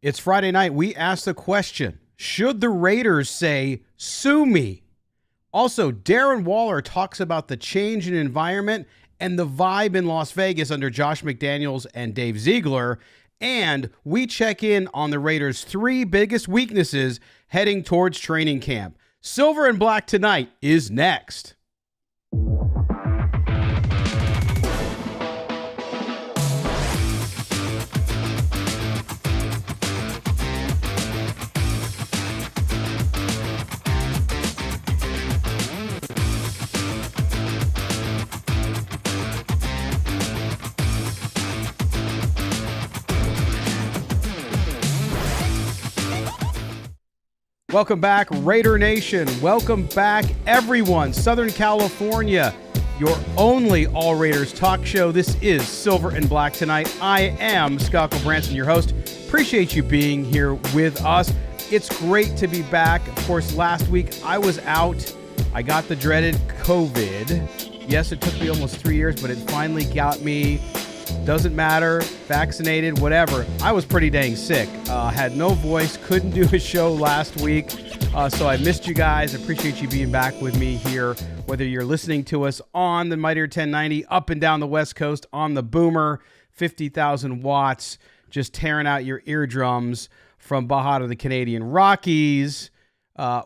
It's Friday night. We asked the question, should the Raiders say, sue me? Also, Darren Waller talks about the change in environment and the vibe in Las Vegas under Josh McDaniels and Dave Ziegler. And we check in on the Raiders' 3 biggest weaknesses heading towards training camp. Silver and Black tonight is next. Welcome back, Raider Nation. Welcome back, everyone. Southern California, your only All Raiders talk show. This is Silver and Black tonight. I am Scott Gulbransen, your host. Appreciate you being here with us. It's great to be back. Of course, last week I was out. I got the dreaded COVID. Yes, it took me almost 3 years, but it finally got me. Doesn't matter, vaccinated, whatever. I was pretty dang sick. Had no voice, couldn't do a show last week. So I missed you guys. Appreciate you being back with me here, whether you're listening to us on the Mightier 1090, up and down the West Coast, on the Boomer, 50,000 watts, just tearing out your eardrums from Baja to the Canadian Rockies.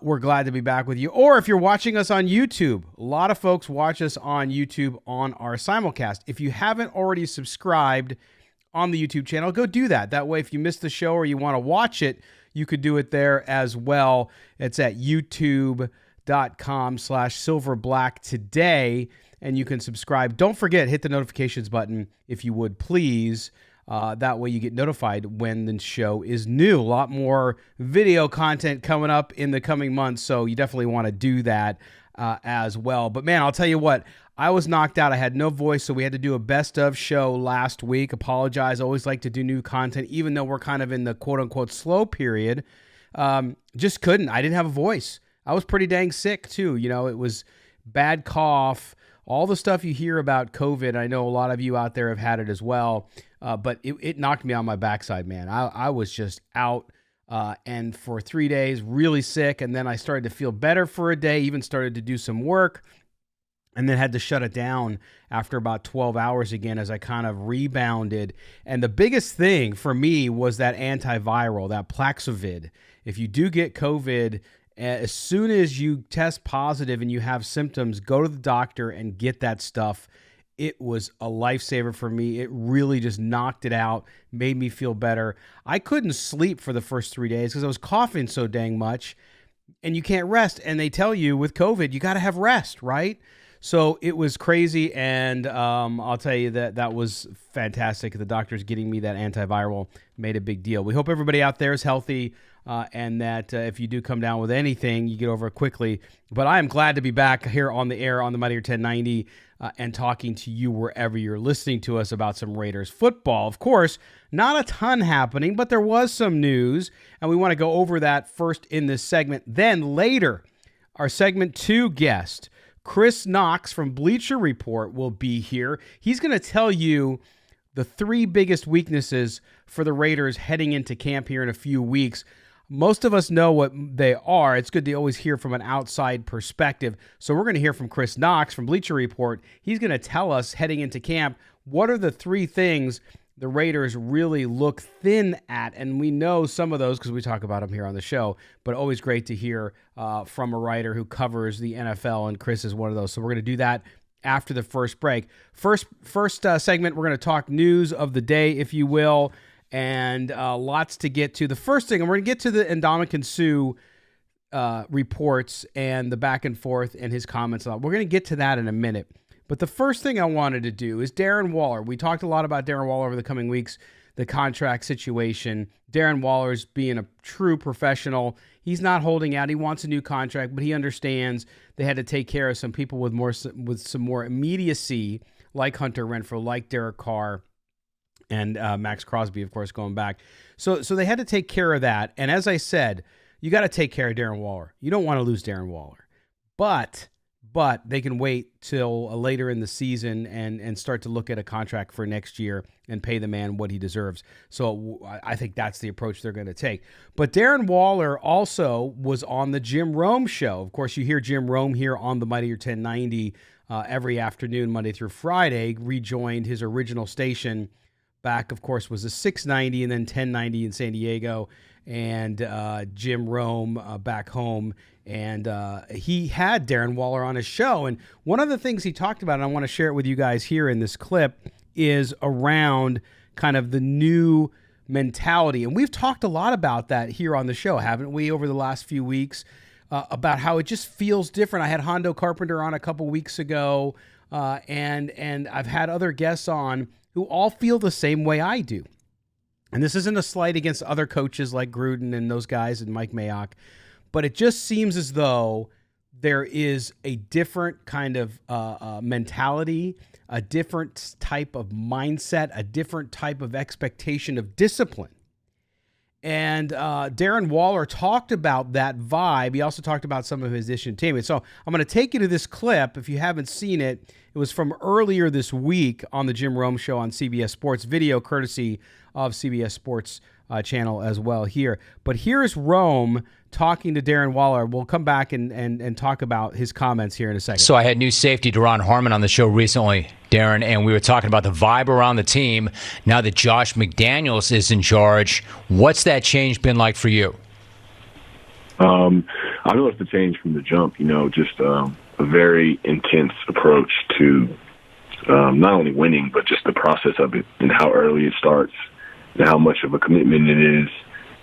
We're glad to be back with you. Or if you're watching us on YouTube, a lot of folks watch us on YouTube on our simulcast. If you haven't already subscribed on the YouTube channel, go do that. That way, if you missed the show or you want to watch it, you could do it there as well. It's at youtube.com/silverblack today, and you can subscribe. Don't forget, hit the notifications button if you would, please. That way you get notified when the show is new. A lot more video content coming up in the coming months, so you definitely want to do that as well. But man, I'll tell you what, I was knocked out. I had no voice, so we had to do a best of show last week. Apologize. Always like to do new content, even though we're kind of in the quote-unquote slow period. Just couldn't. I didn't have a voice. I was pretty dang sick, too. You know, it was bad cough, all the stuff you hear about COVID. I know a lot of you out there have had it as well. But it knocked me on my backside, man. I was just out and for 3 days, really sick. And then I started to feel better for a day, even started to do some work, and then had to shut it down after about 12 hours again as I kind of rebounded. And the biggest thing for me was that antiviral, that Paxlovid. If you do get COVID, as soon as you test positive and you have symptoms, go to the doctor and get that stuff. It was a lifesaver for me. It really just knocked it out, made me feel better. I couldn't sleep for the first 3 days because I was coughing so dang much, and you can't rest. And they tell you with COVID, you got to have rest, right? So it was crazy, and I'll tell you that was fantastic. The doctors getting me that antiviral made a big deal. We hope everybody out there is healthy, and that if you do come down with anything, you get over it quickly. But I am glad to be back here on the air on the Mightier 1090 and talking to you wherever you're listening to us about some Raiders football. Of course, not a ton happening, but there was some news, and we want to go over that first in this segment. Then later, our segment 2 guest, Kristopher Knox from Bleacher Report, will be here. He's going to tell you the 3 biggest weaknesses for the Raiders heading into camp here in a few weeks. Most of us know what they are. It's good to always hear from an outside perspective. So we're going to hear from Kristopher Knox from Bleacher Report. He's going to tell us heading into camp, what are the 3 things the Raiders really look thin at? And we know some of those because we talk about them here on the show, but always great to hear from a writer who covers the NFL, and Kris is one of those. So we're going to do that after the first break. First segment, we're going to talk news of the day, if you will, and lots to get to. The first thing, and we're going to get to the Ndamukong Suh reports and the back and forth and his comments. We're going to get to that in a minute. But the first thing I wanted to do is Darren Waller. We talked a lot about Darren Waller over the coming weeks, the contract situation. Darren Waller's being a true professional. He's not holding out. He wants a new contract, but he understands they had to take care of some people with some more immediacy, like Hunter Renfrow, like Derek Carr, and Max Crosby, of course, going back. So they had to take care of that. And as I said, you got to take care of Darren Waller. You don't want to lose Darren Waller. But but they can wait till later in the season and start to look at a contract for next year and pay the man what he deserves. So I think that's the approach they're going to take. But Darren Waller also was on the Jim Rome show. Of course, you hear Jim Rome here on the Mightier 1090 every afternoon, Monday through Friday. Rejoined his original station back, of course, was a 690 and then 1090 in San Diego, and Jim Rome back home. And he had Darren Waller on his show. And one of the things he talked about, and I want to share it with you guys here in this clip, is around kind of the new mentality. And we've talked a lot about that here on the show, haven't we, over the last few weeks, about how it just feels different. I had Hondo Carpenter on a couple weeks ago, and I've had other guests on who all feel the same way I do. And this isn't a slight against other coaches like Gruden and those guys and Mike Mayock, but it just seems as though there is a different kind of mentality, a different type of mindset, a different type of expectation of discipline. And Darren Waller talked about that vibe. He also talked about some of his entertainment. So I'm going to take you to this clip. If you haven't seen it, it was from earlier this week on the Jim Rome Show on CBS Sports, video courtesy of CBS Sports channel as well here. But here's Rome talking to Darren Waller. We'll come back and talk about his comments here in a second. So I had new safety Deron Harmon on the show recently, Darren, and we were talking about the vibe around the team. Now that Josh McDaniels is in charge, what's that change been like for you? I noticed the change from the jump, just a very intense approach to not only winning, but just the process of it and how early it starts and how much of a commitment it is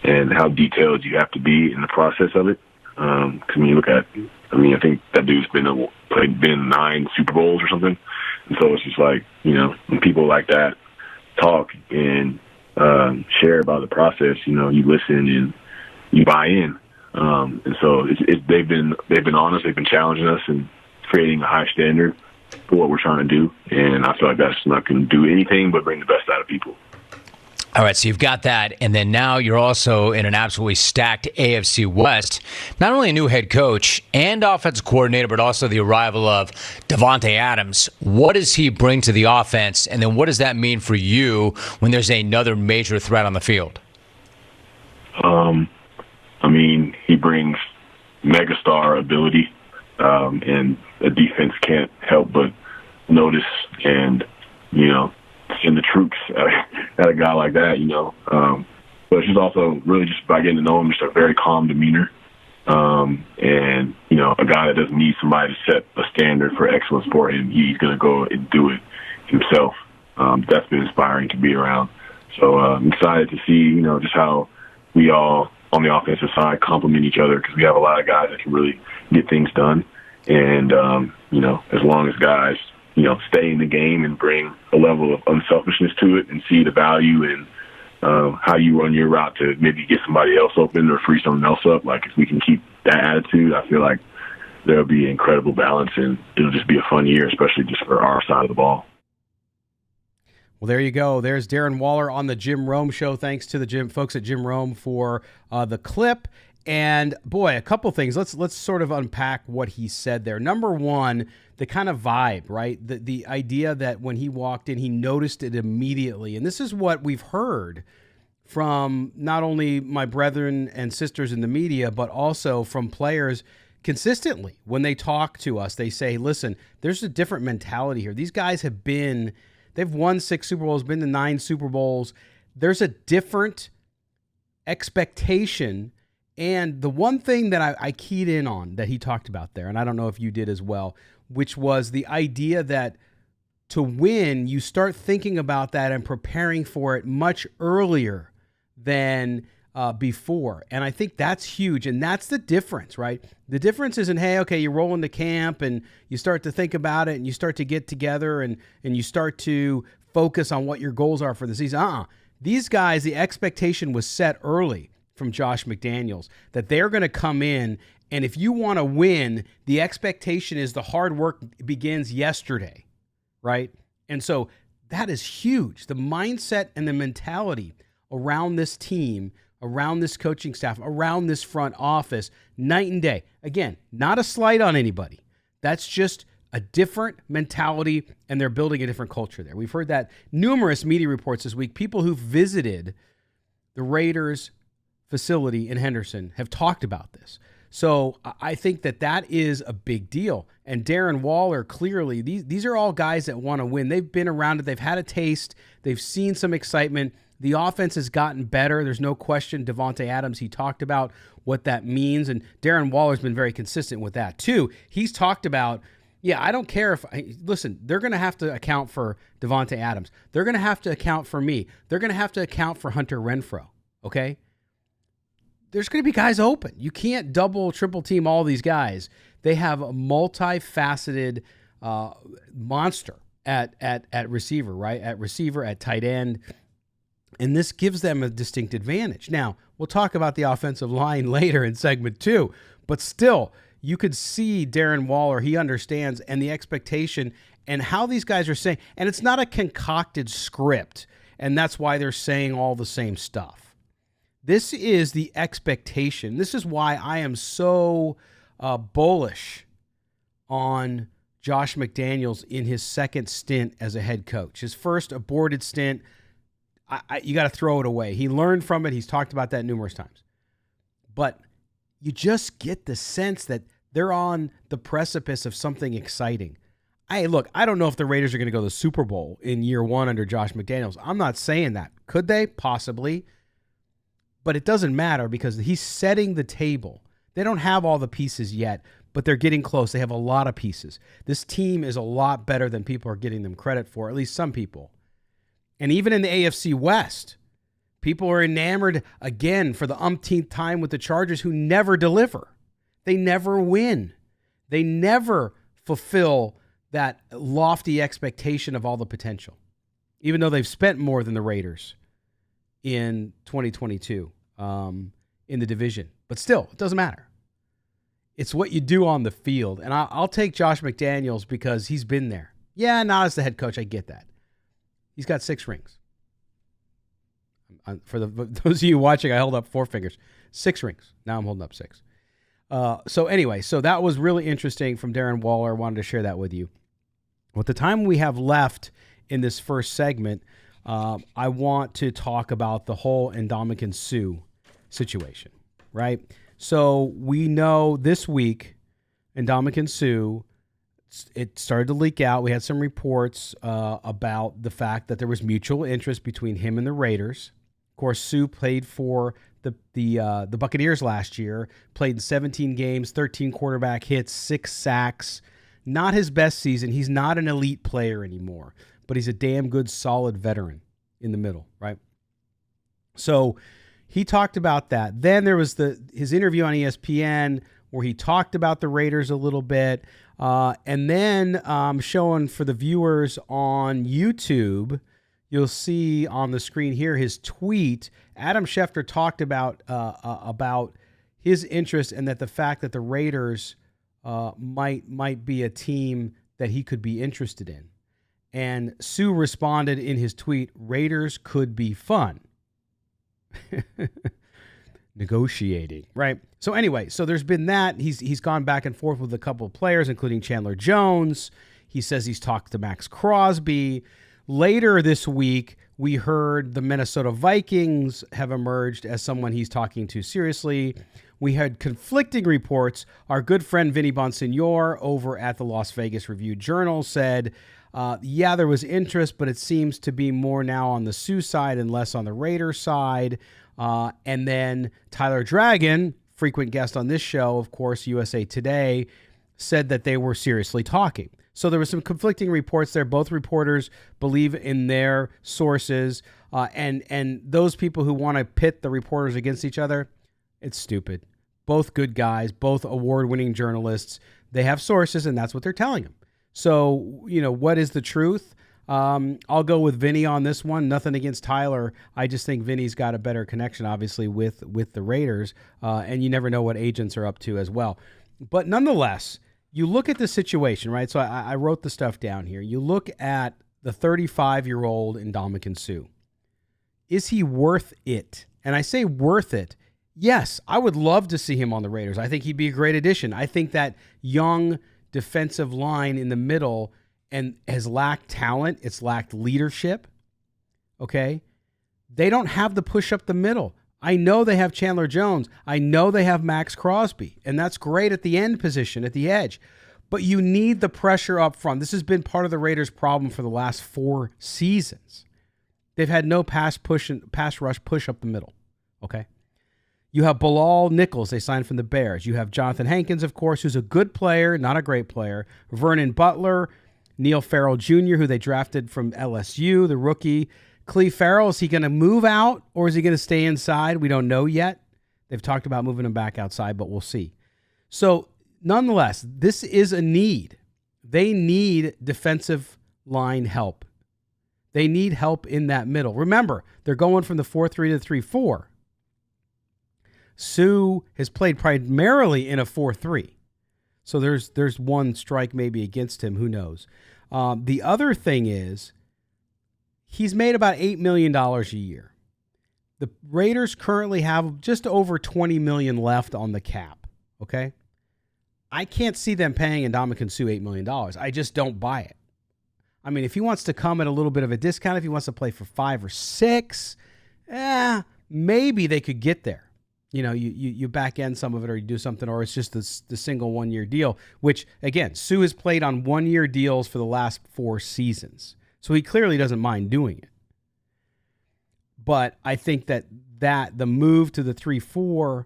and how detailed you have to be in the process of it. Because when you look at, I think that dude's been in 9 Super Bowls or something. And so it's just like, when people like that talk and share about the process, you listen and you buy in. And so they've been honest, they've been challenging us and creating a high standard for what we're trying to do. And I feel like that's not going to do anything but bring the best out of people. All right, so you've got that, and then now you're also in an absolutely stacked AFC West. Not only a new head coach and offensive coordinator, but also the arrival of Davonte Adams. What does he bring to the offense, and then what does that mean for you when there's another major threat on the field? He brings megastar ability, and the defense can't help but notice and, send the troops at a guy like that, But it's just also really just by getting to know him, just a very calm demeanor. And, a guy that doesn't need somebody to set a standard for excellence for him. He's going to go and do it himself. That's been inspiring to be around. So I'm excited to see, just how we all on the offensive side complement each other because we have a lot of guys that can really get things done. And, as long as guys, stay in the game and bring a level of unselfishness to it and see the value in how you run your route to maybe get somebody else open or free someone else up. Like, if we can keep that attitude, I feel like there'll be incredible balance and it'll just be a fun year, especially just for our side of the ball. Well, there you go. There's Darren Waller on the Jim Rome Show. Thanks to the folks at Jim Rome for the clip. And boy, a couple things. Let's sort of unpack what he said there. Number one, the kind of vibe, right? The idea that when he walked in, he noticed it immediately. And this is what we've heard from not only my brethren and sisters in the media, but also from players consistently. When they talk to us, they say, listen, there's a different mentality here. These guys they've won 6 Super Bowls, been to 9 Super Bowls. There's a different expectation. And the one thing that I keyed in on that he talked about there, and I don't know if you did as well, which was the idea that to win, you start thinking about that and preparing for it much earlier than before. And I think that's huge. And that's the difference, right? The difference isn't, hey, okay, you roll into camp and you start to think about it and you start to get together and you start to focus on what your goals are for the season. These guys, the expectation was set early from Josh McDaniels that they're going to come in, and if you want to win, the expectation is the hard work begins yesterday, right? And so that is huge. The mindset and the mentality around this team, around this coaching staff, around this front office, night and day. Again, not a slight on anybody. That's just a different mentality, and they're building a different culture there. We've heard that numerous media reports this week. People who visited the Raiders facility in Henderson have talked about this. So I think that is a big deal. And Darren Waller, clearly, these are all guys that want to win. They've been around it. They've had a taste. They've seen some excitement. The offense has gotten better. There's no question. Davonte Adams, he talked about what that means. And Darren Waller's been very consistent with that, too. He's talked about, I don't care listen, they're going to have to account for Davonte Adams. They're going to have to account for me. They're going to have to account for Hunter Renfrow, okay? There's going to be guys open. You can't double, triple team all these guys. They have a multifaceted monster at receiver, right? At receiver, at tight end. And this gives them a distinct advantage. Now, we'll talk about the offensive line later in segment 2, but still, you could see Darren Waller, he understands, and the expectation and how these guys are saying, and it's not a concocted script, and that's why they're saying all the same stuff. This is the expectation. This is why I am so bullish on Josh McDaniels in his second stint as a head coach. His first aborted stint, you got to throw it away. He learned from it. He's talked about that numerous times. But you just get the sense that they're on the precipice of something exciting. I don't know if the Raiders are going to go to the Super Bowl in year 1 under Josh McDaniels. I'm not saying that. Could they? Possibly. But it doesn't matter because he's setting the table. They don't have all the pieces yet, but they're getting close. They have a lot of pieces. This team is a lot better than people are getting them credit for, at least some people. And even in the AFC West, people are enamored again for the umpteenth time with the Chargers, who never deliver. They never win. They never fulfill that lofty expectation of all the potential, even though they've spent more than the Raiders in 2022 in the division. But still, it doesn't matter. It's what you do on the field. And I'll take Josh McDaniels because he's been there. Yeah, not as the head coach. I get that. He's got 6 rings. For those of you watching, I held up 4 fingers. 6 rings. Now I'm holding up 6. So that was really interesting from Darren Waller. I wanted to share that with you. With the time we have left in this first segment, I want to talk about the whole Ndamukong Suh situation, right? So we know this week, Ndamukong Suh, it started to leak out. We had some reports about the fact that there was mutual interest between him and the Raiders. Of course, Suh played for the Buccaneers last year, played in 17 games, 13 quarterback hits, 6 sacks. Not his best season. He's not an elite player anymore, but he's a damn good, solid veteran in the middle, right? So he talked about that. Then there was his interview on ESPN where he talked about the Raiders a little bit. And then showing for the viewers on YouTube, you'll see on the screen here his tweet. Adam Schefter talked about his interest and that the fact that the Raiders might be a team that he could be interested in. And Suh responded in his tweet, "Raiders could be fun." Negotiating, right? So anyway, so there's been that. He's gone back and forth with a couple of players, including Chandler Jones. He says he's talked to Max Crosby. Later this week, we heard the Minnesota Vikings have emerged as someone he's talking to seriously. We had conflicting reports. Our good friend Vinny Bonsignor over at the Las Vegas Review-Journal said, there was interest, but it seems to be more now on the Suh side and less on the Raiders side. And then Tyler Dragon, frequent guest on this show, of course, USA Today, said that they were seriously talking. So there were some conflicting reports there. Both reporters believe in their sources. And those people who want to pit the reporters against each other, it's stupid. Both good guys, both award-winning journalists. They have sources, and that's what they're telling them. So, what is the truth? I'll go with Vinny on this one. Nothing against Tyler. I just think Vinny's got a better connection, obviously, with the Raiders. And you never know what agents are up to as well. But nonetheless, you look at the situation, right? So I wrote the stuff down here. You look at the 35-year-old Ndamukong Suh. Is he worth it? And I say worth it. Yes, I would love to see him on the Raiders. I think he'd be a great addition. I think that young defensive line in the middle and has lacked talent. It's lacked leadership. Okay? They don't have the push up the middle. I know they have Chandler Jones. I know they have Max Crosby, and that's great at the end position, at the edge. But you need the pressure up front. This has been part of the Raiders' problem for the last 4 seasons. They've had no pass rush push up the middle. Okay? You have Bilal Nichols, they signed from the Bears. You have Jonathan Hankins, of course, who's a good player, not a great player. Vernon Butler, Neil Farrell Jr., who they drafted from LSU, the rookie. Cleve Farrell, is he going to move out or is he going to stay inside? We don't know yet. They've talked about moving him back outside, but we'll see. So, nonetheless, this is a need. They need defensive line help. They need help in that middle. Remember, they're going from the 4-3 to 3-4. Suh has played primarily in a 4-3. So there's one strike maybe against him. Who knows? The other thing is he's made about $8 million a year. The Raiders currently have just over $20 million left on the cap. Okay? I can't see them paying Ndamukong Suh $8 million. I just don't buy it. I mean, if he wants to come at a little bit of a discount, if he wants to play for 5 or 6, maybe they could get there. You know, you back end some of it or you do something, or it's just the single 1-year deal, which, again, Suh has played on 1-year deals for the last 4 seasons. So he clearly doesn't mind doing it. But I think that the move to the 3-4,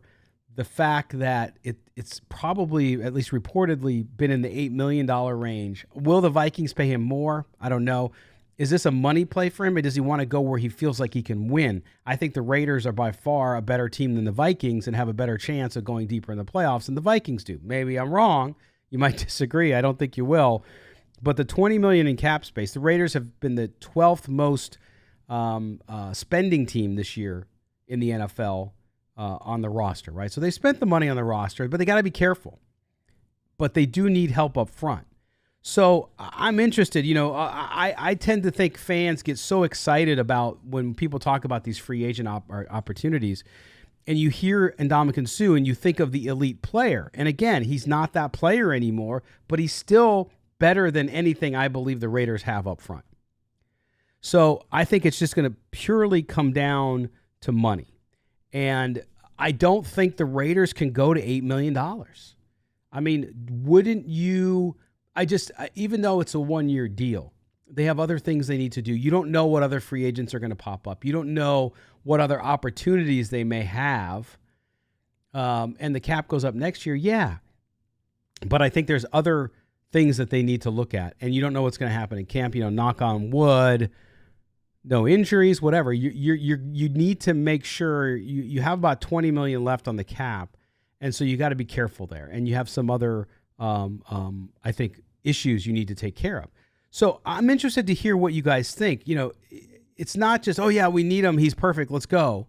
the fact that it's probably, at least reportedly, been in the $8 million range. Will the Vikings pay him more? I don't know. Is this a money play for him, or does he want to go where he feels like he can win? I think the Raiders are by far a better team than the Vikings and have a better chance of going deeper in the playoffs than the Vikings do. Maybe I'm wrong. You might disagree. I don't think you will. But the $20 million in cap space, the Raiders have been the 12th most spending team this year in the NFL on the roster, right? So they spent the money on the roster, but they got to be careful. But they do need help up front. So I'm interested. You know, I tend to think fans get so excited about when people talk about these free agent opportunities, and you hear Ndamukong Suh and you think of the elite player. And again, he's not that player anymore, but he's still better than anything I believe the Raiders have up front. So I think it's just going to purely come down to money. And I don't think the Raiders can go to $8 million. I mean, wouldn't you... even though it's a 1-year deal, they have other things they need to do. You don't know what other free agents are going to pop up. You don't know what other opportunities they may have. And the cap goes up next year. Yeah. But I think there's other things that they need to look at. And you don't know what's going to happen in camp. You know, knock on wood, no injuries, whatever. You need to make sure you have about $20 million left on the cap. And so you got to be careful there. And you have some other, I think, issues you need to take care of. So I'm interested to hear what you guys think. You know, it's not just, oh yeah, we need him, he's perfect, let's go.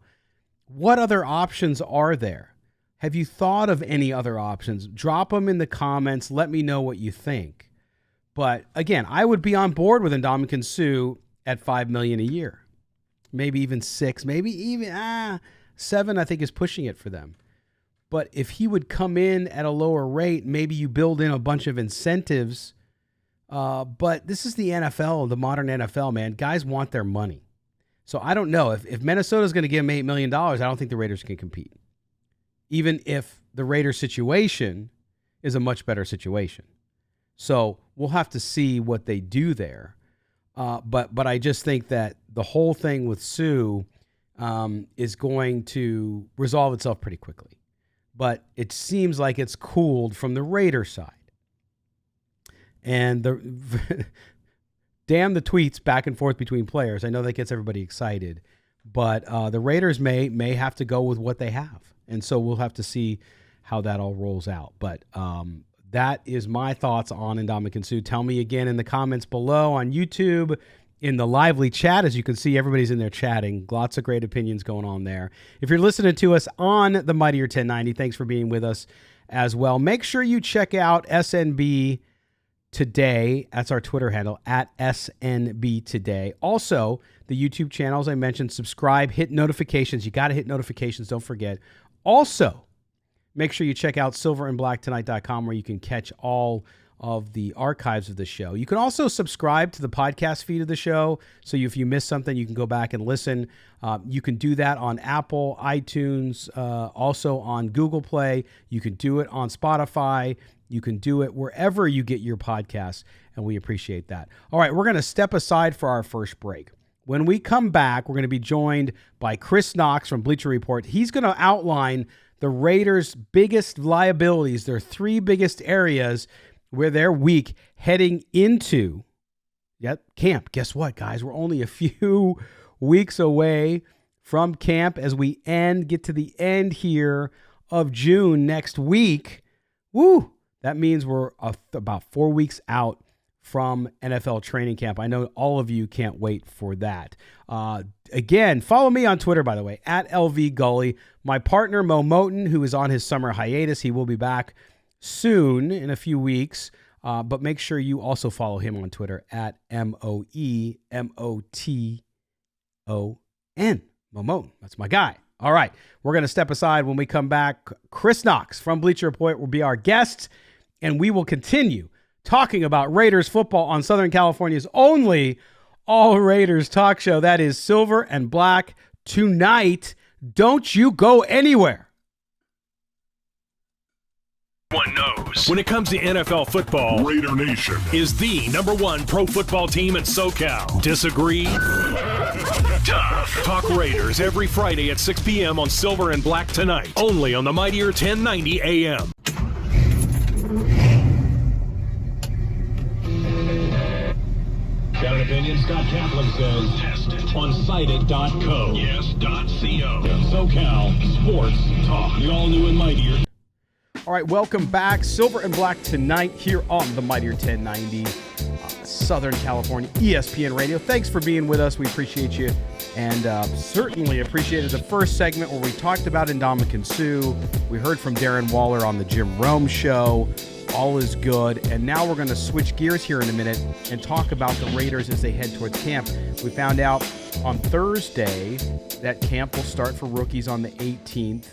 What other options are there? Have you thought of any other options? Drop them in the comments. Let me know what you think. But again, I would be on board with Ndamukong Suh at $5 million a year. Maybe even 6, maybe even 7, I think is pushing it for them. But if he would come in at a lower rate, maybe you build in a bunch of incentives. But this is the NFL, the modern NFL, man. Guys want their money. So I don't know. If Minnesota's going to give him $8 million, I don't think the Raiders can compete. Even if the Raiders situation is a much better situation. So we'll have to see what they do there. But I just think that the whole thing with Suh is going to resolve itself pretty quickly. But it seems like it's cooled from the Raider side. And damn the tweets back and forth between players. I know that gets everybody excited. But the Raiders may have to go with what they have. And so we'll have to see how that all rolls out. But that is my thoughts on Ndamukong Suh. Tell me again in the comments below on YouTube, in the lively chat. As you can see, everybody's in there chatting. Lots of great opinions going on there. If you're listening to us on the Mightier 1090, thanks for being with us as well. Make sure you check out SNB Today. That's our Twitter handle, at SNB Today. Also, the YouTube channel, as I mentioned, subscribe, hit notifications. You got to hit notifications. Don't forget. Also, make sure you check out silverandblacktonight.com where you can catch all of the archives of the show. You can also subscribe to the podcast feed of the show, so if you miss something, you can go back and listen. You can do that on Apple, iTunes, also on Google Play. You can do it on Spotify. You can do it wherever you get your podcasts, and we appreciate that. All right, we're going to step aside for our first break. When we come back, we're going to be joined by Kristopher Knox from Bleacher Report. He's going to outline the Raiders' biggest liabilities, their three biggest areas where they're weak heading into camp. Guess what, guys? We're only a few weeks away from camp as we get to the end here of June next week. Woo! That means we're about 4 weeks out from NFL training camp. I know all of you can't wait for that. Again, follow me on Twitter, by the way, at LVGully. My partner, Mo Moten, who is on his summer hiatus, he will be back soon in a few weeks. But make sure you also follow him on Twitter at MoeMoton. Mo Moten. That's my guy. All right. We're going to step aside. When we come back, Kristopher Knox from Bleacher Report will be our guest, and we will continue talking about Raiders football on Southern California's only all Raiders talk show. That is Silver and Black tonight. Don't you go anywhere. One knows. When it comes to NFL football, Raider Nation is the #1 pro football team in SoCal. Disagree? Tough. Talk Raiders every Friday at 6 p.m. on Silver and Black tonight. Only on the Mightier 1090 AM. Got an opinion? Scott Kaplan says test it on cited.co. Yes, .co. SoCal Sports Talk. The all new and mightier. All right, welcome back. Silver and Black tonight here on the Mightier 1090 Southern California ESPN Radio. Thanks for being with us. We appreciate you, and certainly appreciated the first segment where we talked about Ndamukong Suh. We heard from Darren Waller on the Jim Rome show. All is good. And now we're going to switch gears here in a minute and talk about the Raiders as they head towards camp. We found out on Thursday that camp will start for rookies on the 18th.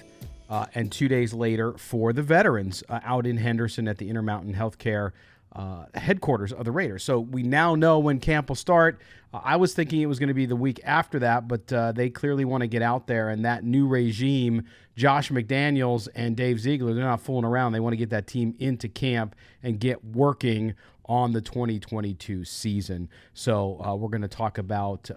And 2 days later for the veterans out in Henderson at the Intermountain Healthcare headquarters of the Raiders. So we now know when camp will start. I was thinking it was going to be the week after that, but they clearly want to get out there. And that new regime, Josh McDaniels and Dave Ziegler, they're not fooling around. They want to get that team into camp and get working on the 2022 season. So we're going to talk about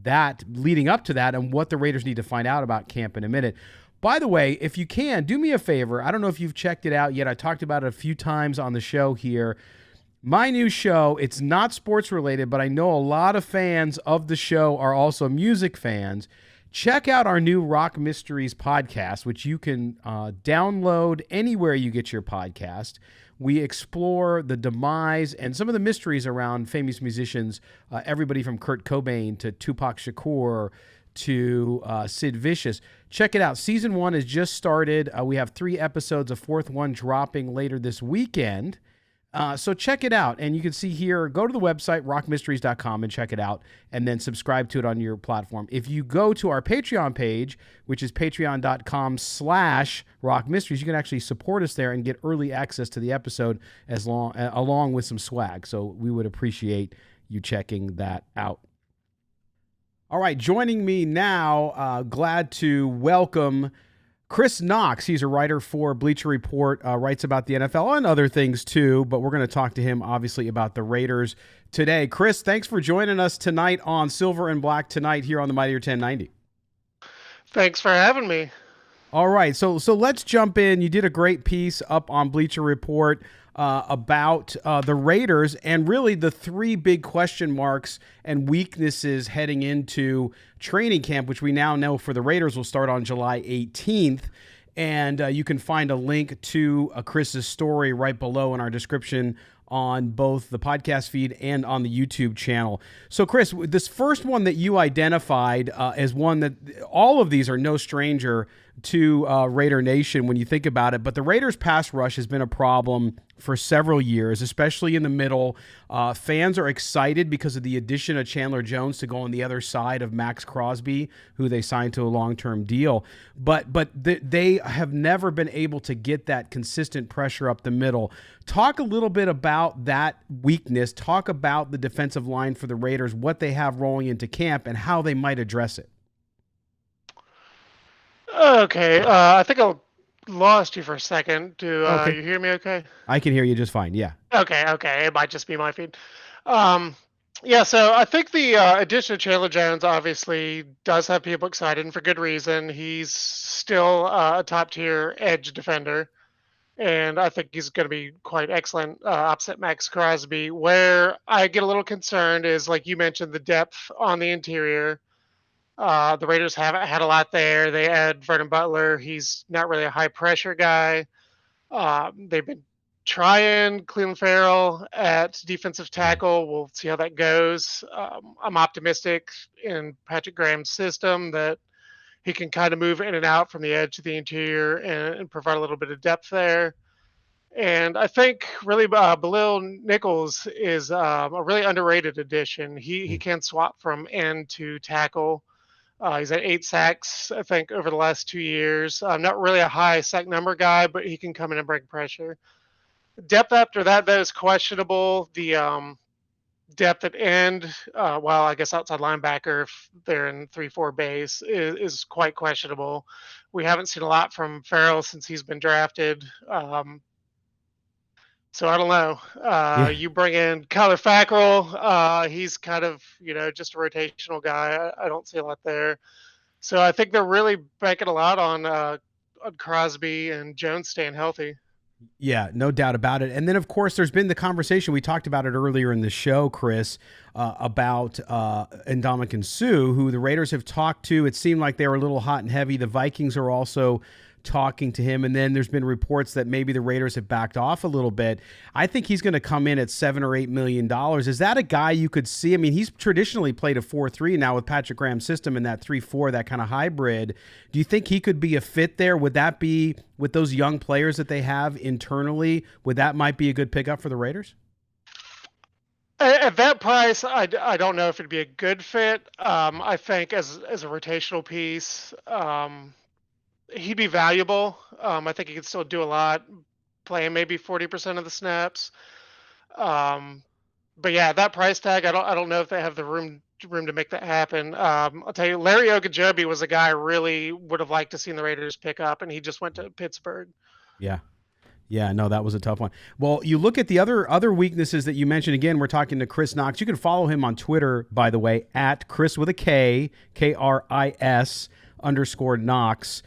that leading up to that and what the Raiders need to find out about camp in a minute. By the way, if you can, do me a favor. I don't know if you've checked it out yet. I talked about it a few times on the show here. My new show, it's not sports related, but I know a lot of fans of the show are also music fans. Check out our new Rock Mysteries podcast, which you can download anywhere you get your podcast. We explore the demise and some of the mysteries around famous musicians, everybody from Kurt Cobain to Tupac Shakur to Sid Vicious. Check it out. Season 1 has just started. We have 3 episodes, a 4th one dropping later this weekend. So check it out. And you can see here, go to the website, rockmysteries.com, and check it out, and then subscribe to it on your platform. If you go to our Patreon page, which is patreon.com/rockmysteries, you can actually support us there and get early access to the episode along with some swag. So we would appreciate you checking that out. All right, joining me now, glad to welcome Kristopher Knox. He's a writer for Bleacher Report, writes about the NFL and other things too, but we're going to talk to him obviously about the Raiders today. Kris, thanks for joining us tonight on Silver and Black tonight here on the Mightier 1090. Thanks for having me. All right, so let's jump in. You did a great piece up on Bleacher Report about the Raiders and really the 3 big question marks and weaknesses heading into training camp, which we now know for the Raiders will start on July 18th. And you can find a link to Kris's story right below in our description on both the podcast feed and on the YouTube channel. So, Kris, this first one that you identified as one that all of these are no stranger to Raider Nation when you think about it, but the Raiders' pass rush has been a problem for several years, especially in the middle. Fans are excited because of the addition of Chandler Jones to go on the other side of Max Crosby, who they signed to a long-term deal. But they have never been able to get that consistent pressure up the middle. Talk a little bit about that weakness. Talk about the defensive line for the Raiders, what they have rolling into camp, and how they might address it. Okay, I think I lost you for a second. Do Okay. you hear me okay? I can hear you just fine, yeah. Okay. It might just be my feed. Yeah, so I think the addition of Chandler Jones obviously does have people excited, and for good reason. He's still a top-tier edge defender, and I think he's going to be quite excellent opposite Max Crosby. Where I get a little concerned is, like you mentioned, the depth on the interior. The Raiders haven't had a lot there. They add Vernon Butler. He's not really a high-pressure guy. They've been trying Cleveland Farrell at defensive tackle. We'll see how that goes. I'm optimistic in Patrick Graham's system that he can kind of move in and out from the edge to the interior and provide a little bit of depth there. And I think really Bilal Nichols is a really underrated addition. He can swap from end to tackle. He's at 8 sacks, I think, over the last 2 years. Not really a high sack number guy, but he can come in and bring pressure. Depth after that, though, is questionable. The depth at end, well, I guess outside linebacker, if they're in 3-4 base, is quite questionable. We haven't seen a lot from Farrell since he's been drafted. So I don't know. You bring in Kyler Fackrell. He's kind of, just a rotational guy. I don't see a lot there. So I think they're really banking a lot on Crosby and Jones staying healthy. Yeah, no doubt about it. And then, of course, there's been the conversation. We talked about it earlier in the show, Kris, about Ndamukong Suh, who the Raiders have talked to. It seemed like they were a little hot and heavy. The Vikings are also talking to him, and then there's been reports that maybe the Raiders have backed off a little bit. I think he's going to come in at $7 or $8 million. Is that a guy you could see? I mean, he's traditionally played a 4-3 now with Patrick Graham's system and that 3-4, that kind of hybrid. Do you think he could be a fit there? Would that be, with those young players that they have internally, might be a good pickup for the Raiders? At that price, I don't know if it'd be a good fit. I think as a rotational piece, he'd be valuable. I think he could still do a lot, playing maybe 40% of the snaps. But yeah, that price tag, I don't know if they have the room to make that happen. I'll tell you, Larry Okajobi was a guy I really would have liked to see the Raiders pick up, and he just went to Pittsburgh. Yeah, no, that was a tough one. Well, you look at the other weaknesses that you mentioned. Again, we're talking to Kris Knox. You can follow him on Twitter, by the way, at Kris with a K, Kris _Knox.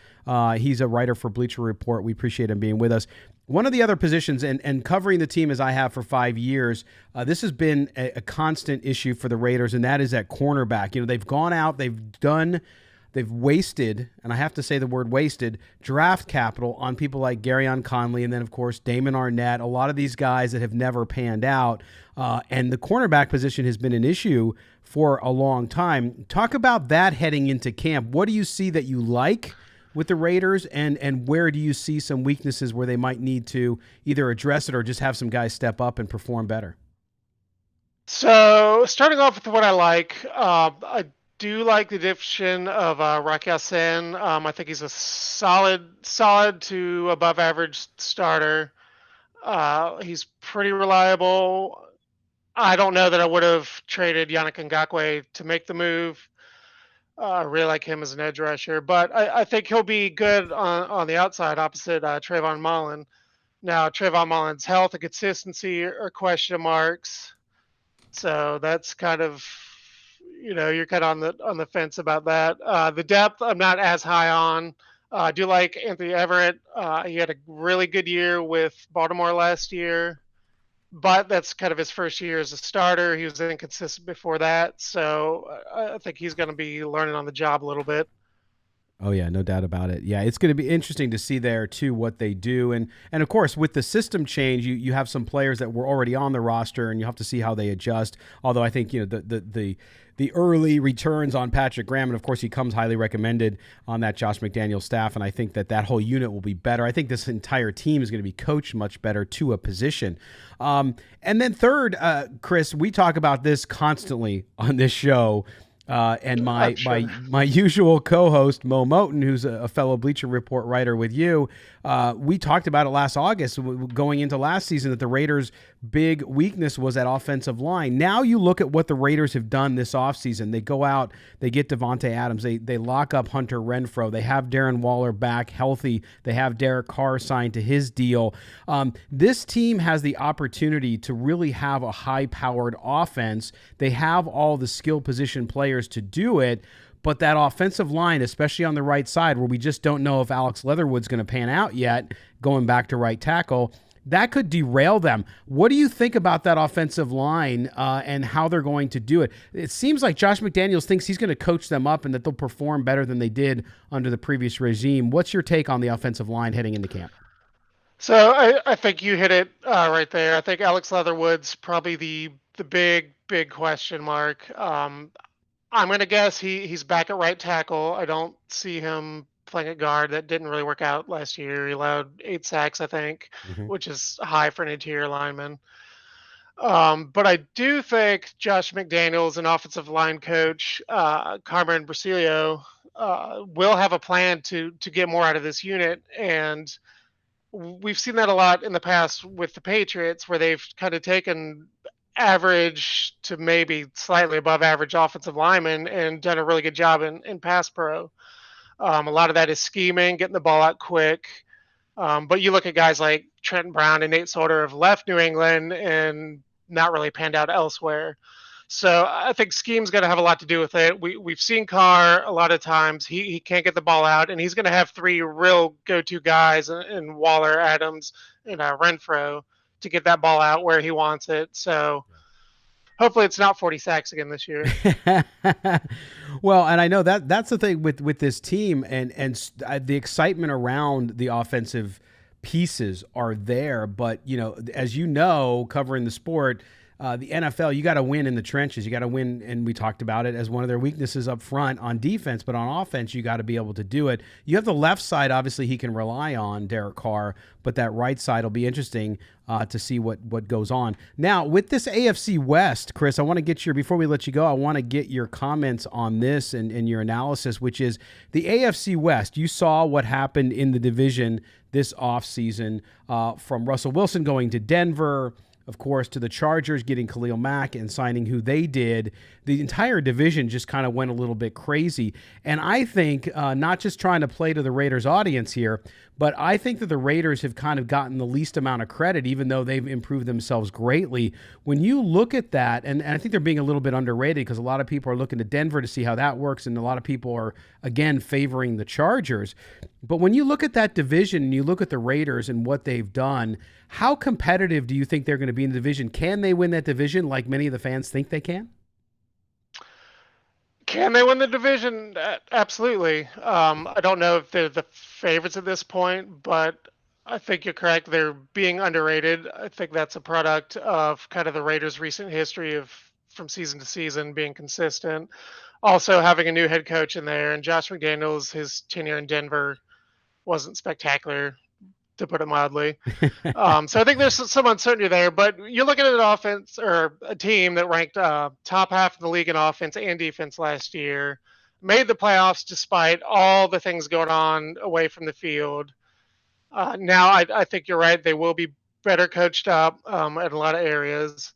He's a writer for Bleacher Report. We appreciate him being with us. One of the other positions, and covering the team as I have for 5 years, this has been a constant issue for the Raiders, and that is at cornerback. They've gone out, they've wasted, and I have to say the word wasted, draft capital on people like Garyon Conley, and then, of course, Damon Arnett, a lot of these guys that have never panned out. And the cornerback position has been an issue for a long time. Talk about that heading into camp. What do you see that you like with the Raiders, and where do you see some weaknesses where they might need to either address it or just have some guys step up and perform better? So starting off with what I like, I do like the addition of Rocky Hassan. I think he's a solid to above average starter. He's pretty reliable. I don't know that I would have traded Yannick Ngakoue to make the move. I really like him as an edge rusher, but I think he'll be good on the outside opposite Trayvon Mullen. Now, Trayvon Mullen's health and consistency are question marks, so that's kind of, you're kind of on the fence about that. The depth I'm not as high on. I do like Anthony Everett. He had a really good year with Baltimore last year, but that's kind of his first year as a starter. He was inconsistent before that, so I think he's going to be learning on the job a little bit. Oh yeah, no doubt about it. Yeah, it's going to be interesting to see there too what they do, and of course with the system change, you have some players that were already on the roster, and you have to see how they adjust. Although I think the early returns on Patrick Graham, and of course he comes highly recommended on that Josh McDaniels staff, and I think that whole unit will be better. I think this entire team is going to be coached much better to a position. And then third, Kris, we talk about this constantly on this show. And my usual co-host, Mo Moten, who's a fellow Bleacher Report writer with you, we talked about it last August, going into last season, that the Raiders' big weakness was that offensive line. Now you look at what the Raiders have done this offseason. They go out, they get Davonte Adams, they lock up Hunter Renfrow, they have Darren Waller back healthy, they have Derek Carr signed to his deal. This team has the opportunity to really have a high-powered offense. They have all the skill position players to do it, but that offensive line, especially on the right side, where we just don't know if Alex Leatherwood's going to pan out yet, going back to right tackle, that could derail them. What do you think about that offensive line and how they're going to do it? It seems like Josh McDaniels thinks he's going to coach them up and that they'll perform better than they did under the previous regime. What's your take on the offensive line heading into camp? So I think you hit it right there. I think Alex Leatherwood's probably the big question mark. I'm going to guess he's back at right tackle. I don't see him playing at guard. That didn't really work out last year. He allowed 8 sacks, I think, which is high for an interior lineman. But I do think Josh McDaniels, an offensive line coach, Carmen Brasilio, will have a plan to get more out of this unit. And we've seen that a lot in the past with the Patriots, where they've kind of taken average to maybe slightly above average offensive linemen and done a really good job in pass pro. A lot of that is scheming, getting the ball out quick. But you look at guys like Trenton Brown and Nate Solder have left New England and not really panned out elsewhere. So I think scheme's going to have a lot to do with it. We've seen Carr a lot of times. He can't get the ball out, and he's going to have 3 real go-to guys in Waller, Adams, and Renfrow to get that ball out where he wants it. So hopefully it's not 40 sacks again this year. Well, and I know that's the thing with this team, and the excitement around the offensive pieces are there. But, as you know, covering the sport, the NFL, you got to win in the trenches. You got to win, and we talked about it as one of their weaknesses up front on defense, but on offense, you got to be able to do it. You have the left side, obviously, he can rely on, Derek Carr, but that right side will be interesting to see what goes on. Now, with this AFC West, Kris, I want to get before we let you go, I want to get your comments on this and your analysis, which is the AFC West. You saw what happened in the division this offseason from Russell Wilson going to Denver, of course, to the Chargers getting Khalil Mack and signing who they did. The entire division just kind of went a little bit crazy. And I think, not just trying to play to the Raiders audience here, but I think that the Raiders have kind of gotten the least amount of credit, even though they've improved themselves greatly. When you look at that, and I think they're being a little bit underrated because a lot of people are looking to Denver to see how that works, and a lot of people are, again, favoring the Chargers. But when you look at that division and you look at the Raiders and what they've done, how competitive do you think they're going to be in the division? Can they win that division like many of the fans think they can? Can they win the division? Absolutely. I don't know if they're the favorites at this point, but I think you're correct. They're being underrated. I think that's a product of kind of the Raiders' recent history of from season to season being consistent. Also having a new head coach in there, and Josh McDaniels, his tenure in Denver wasn't spectacular, to put it mildly. So I think there's some uncertainty there, but you're looking at an offense or a team that ranked top half of the league in offense and defense last year, made the playoffs despite all the things going on away from the field. Now I think you're right. They will be better coached up in a lot of areas.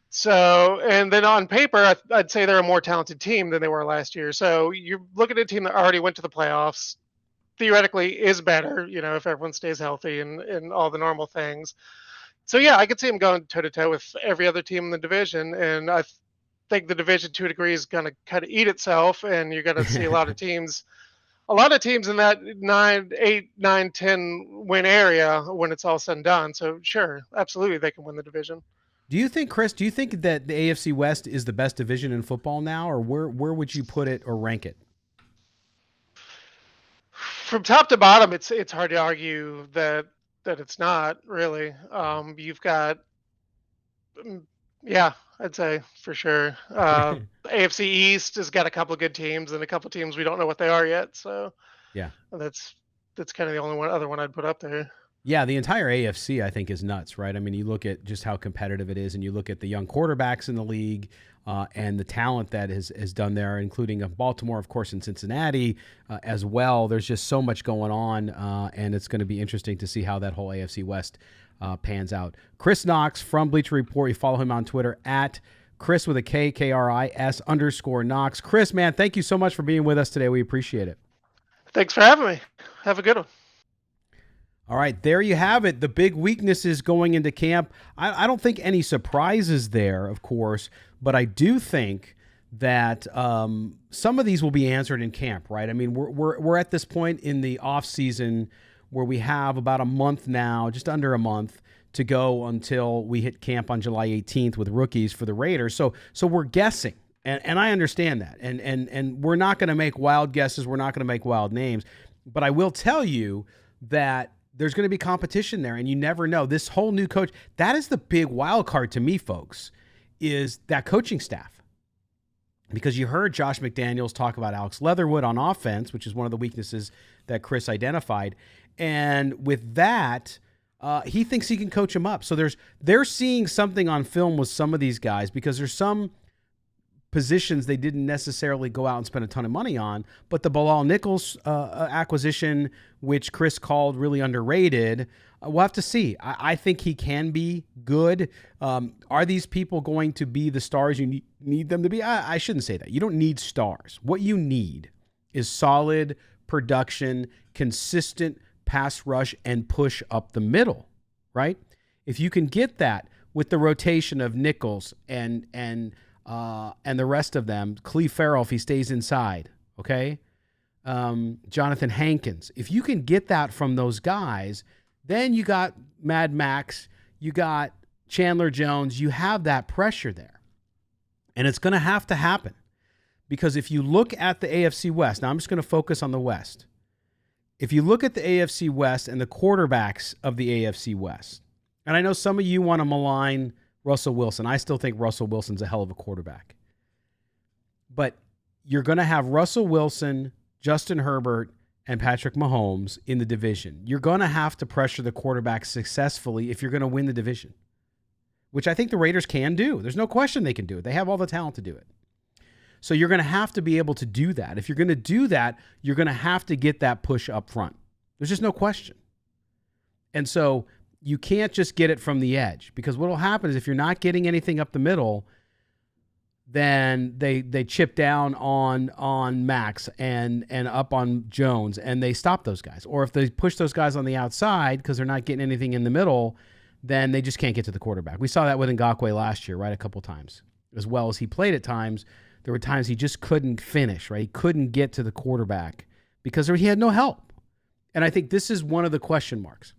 So, and then on paper, I'd say they're a more talented team than they were last year. So you're looking at a team that already went to the playoffs, theoretically is better, if everyone stays healthy and all the normal things. So yeah, I could see them going toe to toe with every other team in the division. And I think the division to a degree is going to kind of eat itself. And you're going to see a lot of teams in that 9, 8, 9, 10 win area when it's all said and done. So sure, absolutely. They can win the division. Do you think, Kris, that the AFC West is the best division in football now, or where would you put it or rank it? from top to bottom, it's hard to argue that it's not really. You've got, yeah, I'd say for sure. AFC East has got a couple of good teams and a couple of teams we don't know what they are yet. So Yeah. that's kind of the only other one I'd put up there. Yeah, the entire AFC, I think, is nuts, right? I mean, you look at just how competitive it is, and you look at the young quarterbacks in the league and the talent that is done there, including Baltimore, of course, and Cincinnati as well. There's just so much going on, and it's going to be interesting to see how that whole AFC West pans out. Kristopher Knox from Bleacher Report. You follow him on Twitter at Kris with a K, K-R-I-S _Knox. Kris, man, thank you so much for being with us today. We appreciate it. Thanks for having me. Have a good one. All right, there you have it. The big weaknesses going into camp. I don't think any surprises there, of course, but I do think that some of these will be answered in camp, right? I mean, we're at this point in the off season where we have about a month now, just under a month to go until we hit camp on July 18th with rookies for the Raiders. So we're guessing, and I understand that, and we're not going to make wild guesses. We're not going to make wild names, but I will tell you that there's going to be competition there, and you never know. This whole new coach, that is the big wild card to me, folks, is that coaching staff. Because you heard Josh McDaniels talk about Alex Leatherwood on offense, which is one of the weaknesses that Kris identified. And with that, he thinks he can coach him up. So they're seeing something on film with some of these guys because there's some positions they didn't necessarily go out and spend a ton of money on, but the Bilal Nichols acquisition, which Kris called really underrated, we'll have to see. I think he can be good. Are these people going to be the stars you need them to be? I shouldn't say that. You don't need stars. What you need is solid production, consistent pass rush, and push up the middle, right? If you can get that with the rotation of Nichols and the rest of them, Cleve Farrell if he stays inside, okay? Jonathan Hankins. If you can get that from those guys, then you got Mad Max, you got Chandler Jones, you have that pressure there. And it's going to have to happen because if you look at the AFC West, now I'm just going to focus on the West. If you look at the AFC West and the quarterbacks of the AFC West, and I know some of you want to malign Russell Wilson. I still think Russell Wilson's a hell of a quarterback. But you're going to have Russell Wilson, Justin Herbert, and Patrick Mahomes in the division. You're going to have to pressure the quarterback successfully if you're going to win the division, which I think the Raiders can do. There's no question they can do it. They have all the talent to do it. So you're going to have to be able to do that. If you're going to do that, you're going to have to get that push up front. There's just no question. And so you can't just get it from the edge because what will happen is if you're not getting anything up the middle, then they chip down on Max and up on Jones and they stop those guys. Or if they push those guys on the outside because they're not getting anything in the middle, then they just can't get to the quarterback. We saw that with Ngakoue last year, right, a couple times. As well as he played at times, there were times he just couldn't finish, right? He couldn't get to the quarterback because he had no help. And I think this is one of the question marks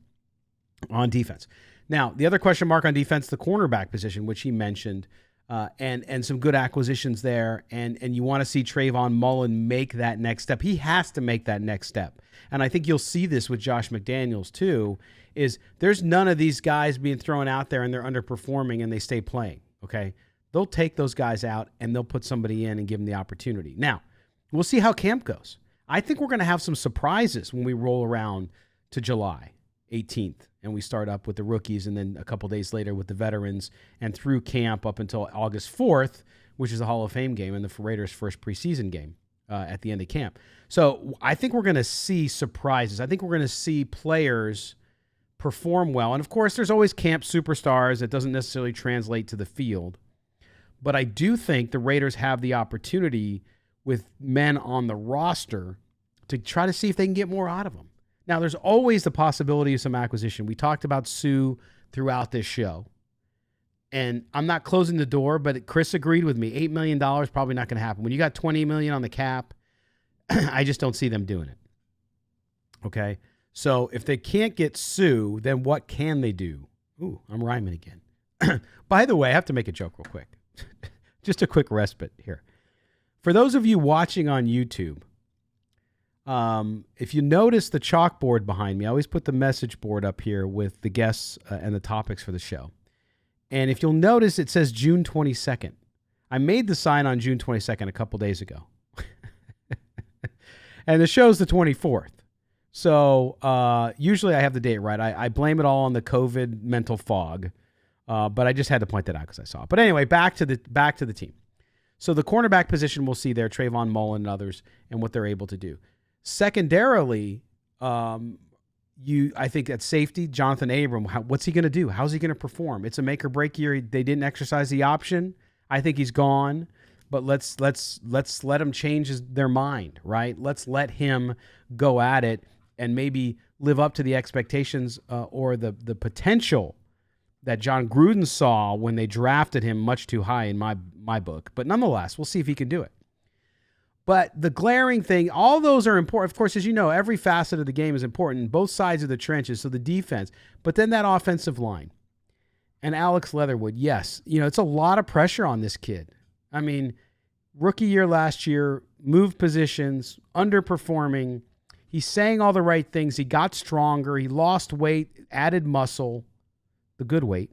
on defense. Now, the other question mark on defense, the cornerback position, which he mentioned, and some good acquisitions there. And you want to see Trayvon Mullen make that next step. He has to make that next step. And I think you'll see this with Josh McDaniels too, is there's none of these guys being thrown out there and they're underperforming and they stay playing, okay? They'll take those guys out and they'll put somebody in and give them the opportunity. Now, we'll see how camp goes. I think we're going to have some surprises when we roll around to July 18th and we start up with the rookies and then a couple days later with the veterans and through camp up until August 4th, which is the Hall of Fame game and the Raiders' first preseason game at the end of camp. So I think we're going to see surprises. I think we're going to see players perform well. And, of course, there's always camp superstars that doesn't necessarily translate to the field. But I do think the Raiders have the opportunity with men on the roster to try to see if they can get more out of them. Now, there's always the possibility of some acquisition. We talked about Suh throughout this show. And I'm not closing the door, but Kris agreed with me. $8 million probably not going to happen. When you got $20 million on the cap, I just don't see them doing it. Okay? So if they can't get Suh, then what can they do? Ooh, I'm rhyming again. By the way, I have to make a joke real quick. Just a quick respite here. For those of you watching on YouTube, If you notice the chalkboard behind me, I always put the message board up here with the guests and the topics for the show. And if you'll notice, it says June 22nd. I made the sign on June 22nd a couple days ago. And the show's the 24th. So usually I have the date right. I blame it all on the COVID mental fog. But I just had to point that out because I saw it. But anyway, back to the team. So the cornerback position, we'll see there, Trayvon Mullen and others, and what they're able to do. Secondarily, I think at safety, Jonathan Abram, what's he going to do? How's he going to perform? It's a make or break year. They didn't exercise the option. I think he's gone. But let's let him change their mind, right? Let's let him go at it and maybe live up to the expectations or the potential that John Gruden saw when they drafted him much too high in my book. But nonetheless, we'll see if he can do it. But the glaring thing, all those are important. Of course, as you know, every facet of the game is important, both sides of the trenches, so the defense. But then that offensive line. And Alex Leatherwood, yes, it's a lot of pressure on this kid. I mean, rookie year last year, moved positions, underperforming. He's saying all the right things. He got stronger. He lost weight, added muscle, the good weight.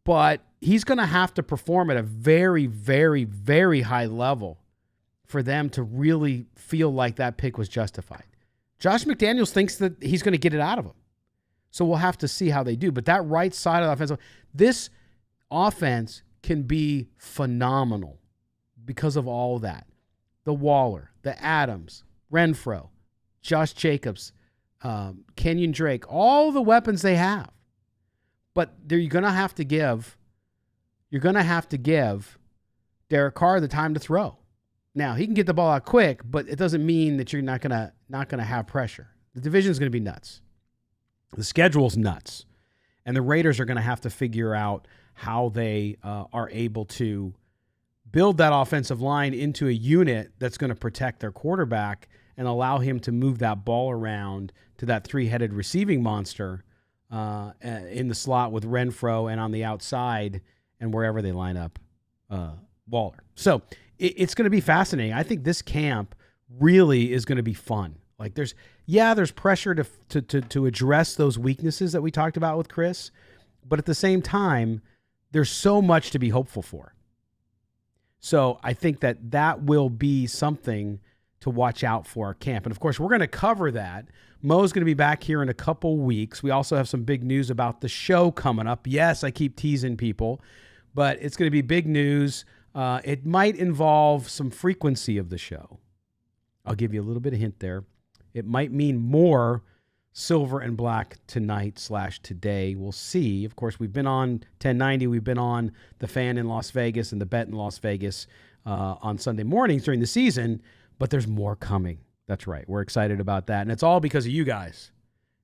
But he's going to have to perform at a very, very, very high level for them to really feel like that pick was justified. Josh McDaniels thinks that he's going to get it out of him. So we'll have to see how they do. But that right side of the offensive, this offense can be phenomenal because of all that. The Waller, the Adams, Renfro, Josh Jacobs, Kenyon Drake, all the weapons they have. But you're going to have to give Derek Carr the time to throw. Now, he can get the ball out quick, but it doesn't mean that you're not going to have pressure. The division is going to be nuts. The schedule's nuts. And the Raiders are going to have to figure out how they are able to build that offensive line into a unit that's going to protect their quarterback and allow him to move that ball around to that three-headed receiving monster in the slot with Renfro and on the outside and wherever they line up Waller. So it's going to be fascinating. I think this camp really is going to be fun. Like there's pressure to address those weaknesses that we talked about with Kris, but at the same time, there's so much to be hopeful for. So I think that will be something to watch out for our camp. And of course, we're going to cover that. Mo's going to be back here in a couple weeks. We also have some big news about the show coming up. Yes, I keep teasing people, but it's going to be big news. It might involve some frequency of the show. I'll give you a little bit of hint there. It might mean more Silver and Black tonight/today. We'll see. Of course, we've been on 1090. We've been on The Fan in Las Vegas and The Bet in Las Vegas on Sunday mornings during the season, but there's more coming. That's right. We're excited about that. And it's all because of you guys,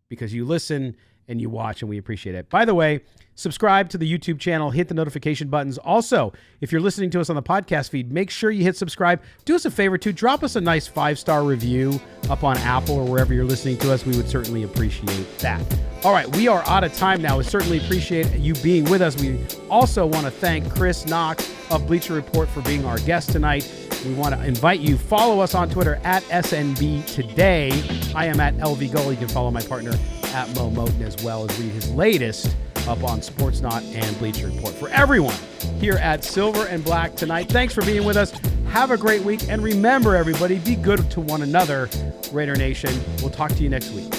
because you listen and you watch, and we appreciate it. By the way, subscribe to the YouTube channel, hit the notification buttons. Also, if you're listening to us on the podcast feed, make sure you hit subscribe. Do us a favor, too. Drop us a nice 5-star review up on Apple or wherever you're listening to us. We would certainly appreciate that. All right, we are out of time now. We certainly appreciate you being with us. We also want to thank Kristopher Knox of Bleacher Report for being our guest tonight. We want to invite you, follow us on Twitter at SNB Today. I am at LV Gull. You can follow my partner at Mo Moten as well as read his latest up on SportsNot and Bleacher Report. For everyone here at Silver and Black tonight, thanks for being with us. Have a great week. And remember, everybody, be good to one another, Raider Nation. We'll talk to you next week.